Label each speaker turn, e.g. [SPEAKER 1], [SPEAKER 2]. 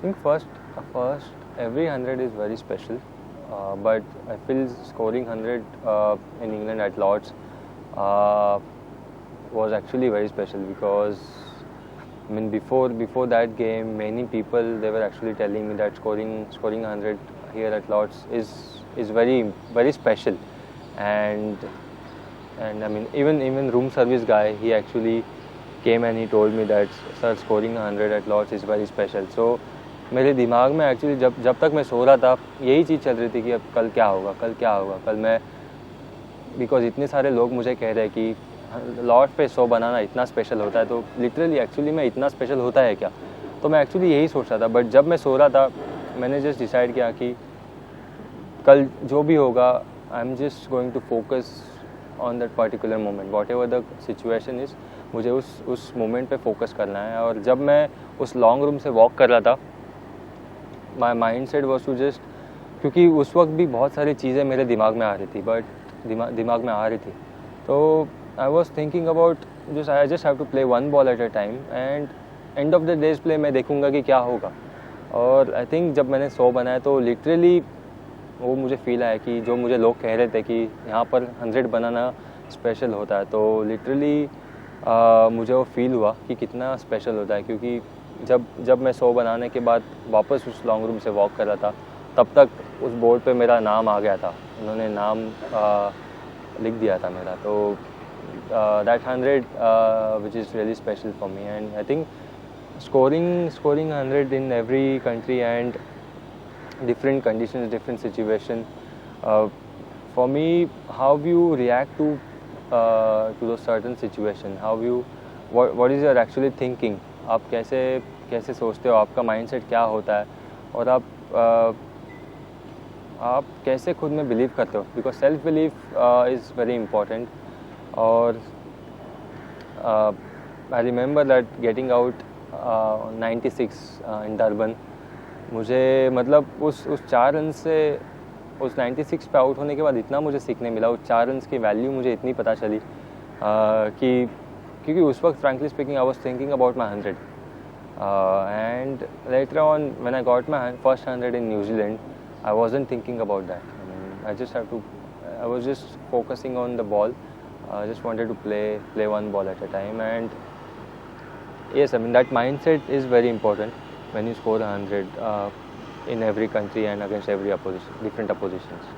[SPEAKER 1] think first every 100 is very special, but I feel scoring 100 in England at Lords uh, was actually very special because I mean before that game, many people they were actually telling me that scoring 100 here at Lords is very special, and I mean even room service guy, he actually came and he told me that sir, scoring 100 at Lords is very special. So मेरे दिमाग में actually जब तक मैं सो रहा था यही चीज़ चल रही थी कि अब कल क्या होगा, कल क्या होगा, कल मैं, बिकॉज इतने सारे लोग मुझे कह रहे हैं कि लॉर्ड पे 100 बनाना इतना स्पेशल होता है, तो लिटरली एक्चुअली में इतना स्पेशल होता है क्या? तो मैं एक्चुअली यही सोच रहा था, बट जब मैं सो रहा था मैंने जस्ट डिसाइड किया कि कल जो भी होगा I am just going to focus on that particular moment, whatever the situation is, मुझे उस मोमेंट पे फोकस करना है. और जब मैं उस लॉन्ग रूम से वॉक कर रहा था, my mind set was to just, क्योंकि उस वक्त भी बहुत सारी चीज़ें मेरे दिमाग में आ रही थी, बट दिमाग में आ रही थी, तो I was thinking about I just have to play one ball at a time and end of the days play मैं देखूंगा कि क्या होगा. और आई थिंक जब मैंने 100 बनाया तो लिटरली वो मुझे फील आया कि जो मुझे लोग कह रहे थे कि यहाँ पर 100 बनाना स्पेशल होता है, तो लिटरली मुझे वो फील हुआ कि कितना स्पेशल होता है. क्योंकि जब मैं 100 बनाने के बाद वापस उस लॉन्ग रूम से वॉक कर रहा था, तब तक उस बोर्ड पे मेरा नाम आ गया था, उन्होंने नाम लिख दिया था मेरा. तो that 100 which is really special for me, and I think scoring 100 in every country and different conditions, different situation. For me, how you react to those certain situation, what is your actually thinking, आप कैसे सोचते हो, आपका mindset क्या होता है, और आप कैसे खुद में बिलीव करते हो, because self believe is very important. और I remember that getting out 96 in Durban, मुझे मतलब उस 4 रन से, उस 96 पे आउट होने के बाद इतना मुझे सीखने मिला, उस 4 रन की वैल्यू मुझे इतनी पता चली कि क्योंकि उस वक्त frankly speaking I was thinking about my 100 and later on when I got my first 100 in New Zealand, I wasn't thinking about that. I was just focusing on the ball. I just wanted to play one ball at a time, and yes, I mean that mindset is very important when you score 100 in every country and against every different oppositions.